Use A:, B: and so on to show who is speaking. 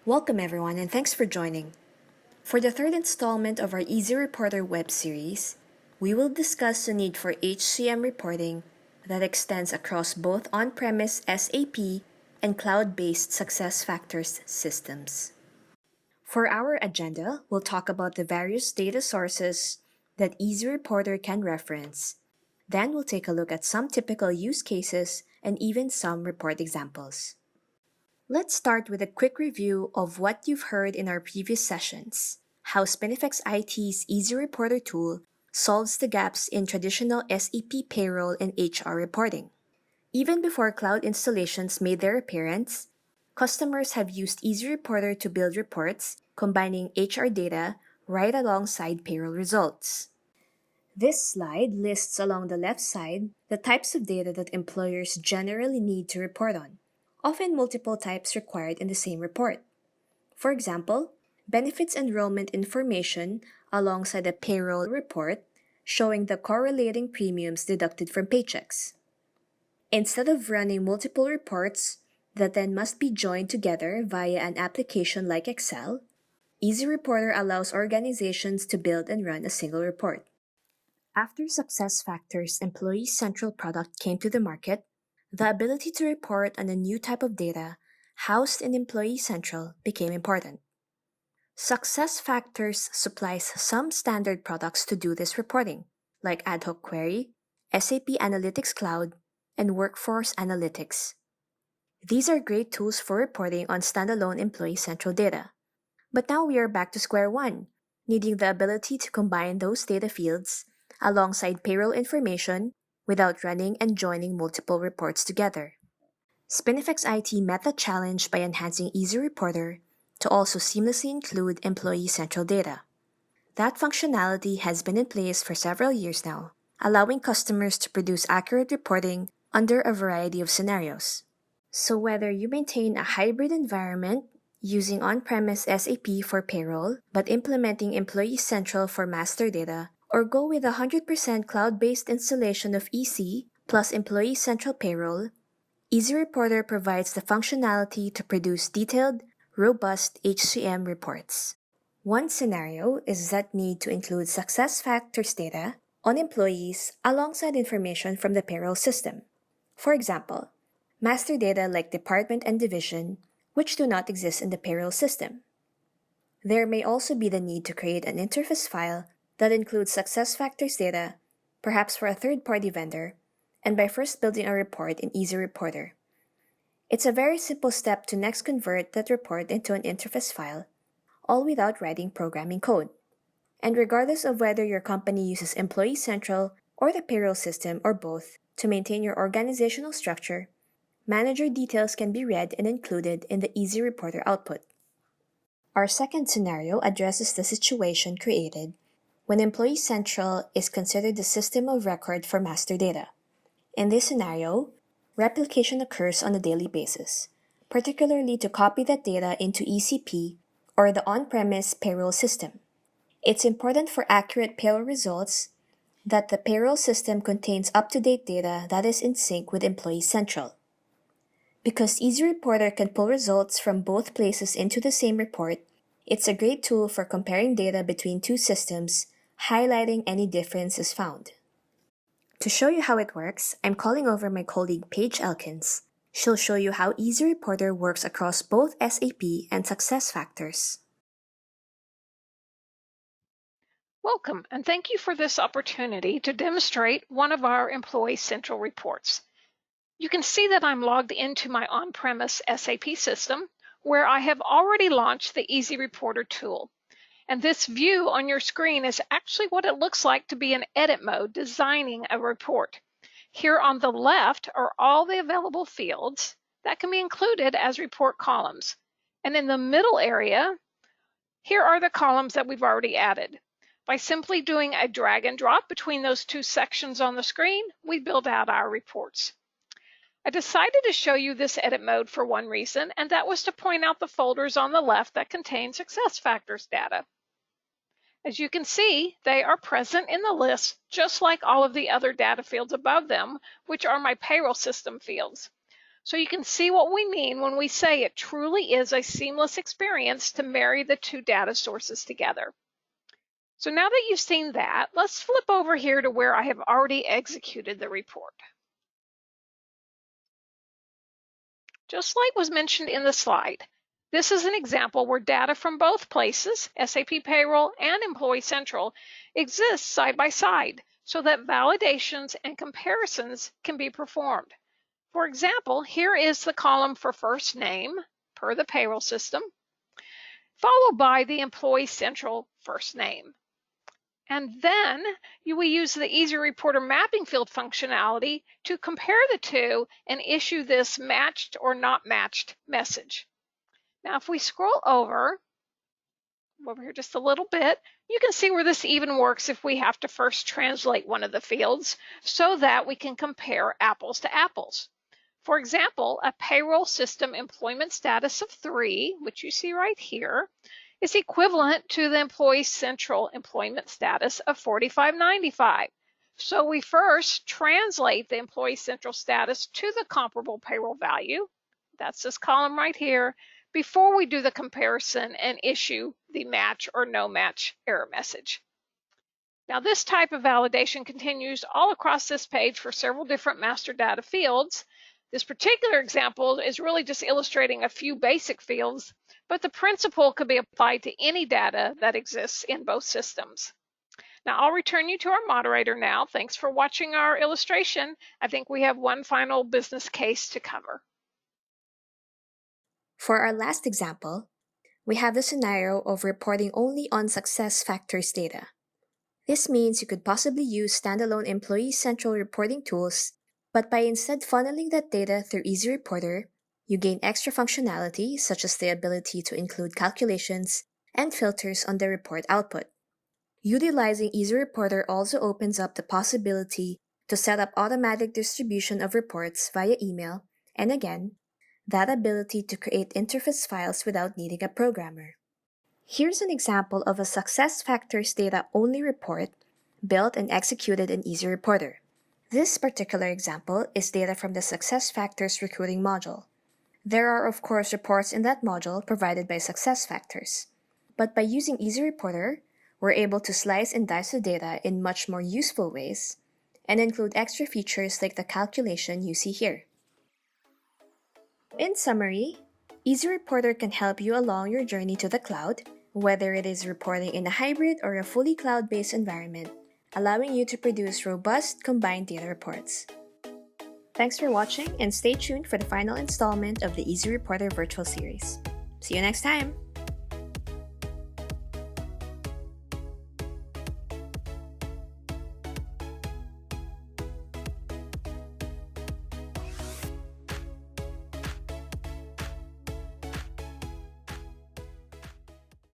A: Welcome everyone and thanks for joining. For the third installment of our Easy Reporter web series, we will discuss the need for HCM reporting that extends across both on-premise SAP and cloud-based SuccessFactors systems. For our agenda, we'll talk about the various data sources that Easy Reporter can reference. Then we'll take a look at some typical use cases and even some report examples. Let's start with a quick review of what you've heard in our previous sessions, how Spinifex IT's Easy Reporter tool solves the gaps in traditional SAP payroll and HR reporting. Even before cloud installations made their appearance, customers have used Easy Reporter to build reports combining HR data right alongside payroll results. This slide lists along the left side the types of data that employers generally need to report on, often multiple types required in the same report. For example, benefits enrollment information alongside a payroll report showing the correlating premiums deducted from paychecks. Instead of running multiple reports that then must be joined together via an application like Excel, Easy Reporter allows organizations to build and run a single report. After SuccessFactors Employee Central product came to the market, the ability to report on a new type of data housed in Employee Central became important. SuccessFactors supplies some standard products to do this reporting, like Ad Hoc Query, SAP Analytics Cloud, and Workforce Analytics. These are great tools for reporting on standalone Employee Central data. But now we are back to square one, needing the ability to combine those data fields alongside payroll information without running and joining multiple reports together. Spinifex IT met the challenge by enhancing Easy Reporter to also seamlessly include Employee Central data. That functionality has been in place for several years now, allowing customers to produce accurate reporting under a variety of scenarios. So whether you maintain a hybrid environment using on-premise SAP for payroll but implementing Employee Central for master data, or go with a 100% cloud-based installation of EC plus Employee Central Payroll, Easy Reporter provides the functionality to produce detailed, robust HCM reports. One scenario is that need to include SuccessFactors data on employees alongside information from the payroll system. For example, master data like department and division, which do not exist in the payroll system. There may also be the need to create an interface file that includes SuccessFactors data, perhaps for a third-party vendor, and by first building a report in Easy Reporter. It's a very simple step to next convert that report into an interface file, all without writing programming code. And regardless of whether your company uses Employee Central or the payroll system or both to maintain your organizational structure, manager details can be read and included in the Easy Reporter output. Our second scenario addresses the situation created when Employee Central is considered the system of record for master data. In this scenario, replication occurs on a daily basis, particularly to copy that data into ECP or the on-premise payroll system. It's important for accurate payroll results that the payroll system contains up-to-date data that is in sync with Employee Central. Because Easy Reporter can pull results from both places into the same report, it's a great tool for comparing data between two systems, highlighting any differences found. To show you how it works, I'm calling over my colleague Paige Elkins. She'll show you how Easy Reporter works across both SAP and SuccessFactors.
B: Welcome, and thank you for this opportunity to demonstrate one of our Employee Central reports. You can see that I'm logged into my on-premise SAP system, where I have already launched the Easy Reporter tool. And this view on your screen is actually what it looks like to be in edit mode designing a report. Here on the left are all the available fields that can be included as report columns. And in the middle area, here are the columns that we've already added. By simply doing a drag and drop between those two sections on the screen, we build out our reports. I decided to show you this edit mode for one reason, and that was to point out the folders on the left that contain SuccessFactors data. As you can see, they are present in the list just like all of the other data fields above them, which are my payroll system fields. So you can see what we mean when we say it truly is a seamless experience to marry the two data sources together. So now that you've seen that, let's flip over here to where I have already executed the report. Just like was mentioned in the slide, this is an example where data from both places, SAP Payroll and Employee Central, exists side by side so that validations and comparisons can be performed. For example, here is the column for first name per the payroll system, followed by the Employee Central first name. And then we use the Easy Reporter mapping field functionality to compare the two and issue this matched or not matched message. Now, if we scroll over here just a little bit, you can see where this even works if we have to first translate one of the fields so that we can compare apples to apples. For example, a payroll system employment status of 3, which you see right here, is equivalent to the Employee Central employment status of 4595. So we first translate the Employee Central status to the comparable payroll value, that's this column right here, before we do the comparison and issue the match or no match error message. Now this type of validation continues all across this page for several different master data fields. This particular example is really just illustrating a few basic fields, but the principle could be applied to any data that exists in both systems. Now I'll return you to our moderator now. Thanks for watching our illustration. I think we have one final business case to cover.
A: For our last example, we have the scenario of reporting only on SuccessFactors data. This means you could possibly use standalone Employee Central reporting tools, but by instead funneling that data through Easy Reporter, you gain extra functionality such as the ability to include calculations and filters on the report output. Utilizing Easy Reporter also opens up the possibility to set up automatic distribution of reports via email, and again, that ability to create interface files without needing a programmer. Here's an example of a SuccessFactors data-only report built and executed in Easy Reporter. This particular example is data from the SuccessFactors recruiting module. There are, of course, reports in that module provided by SuccessFactors. But by using Easy Reporter, we're able to slice and dice the data in much more useful ways and include extra features like the calculation you see here. In summary, Easy Reporter can help you along your journey to the cloud, whether it is reporting in a hybrid or a fully cloud-based environment, allowing you to produce robust combined data reports. Thanks for watching and stay tuned for the final installment of the Easy Reporter virtual series. See you next time!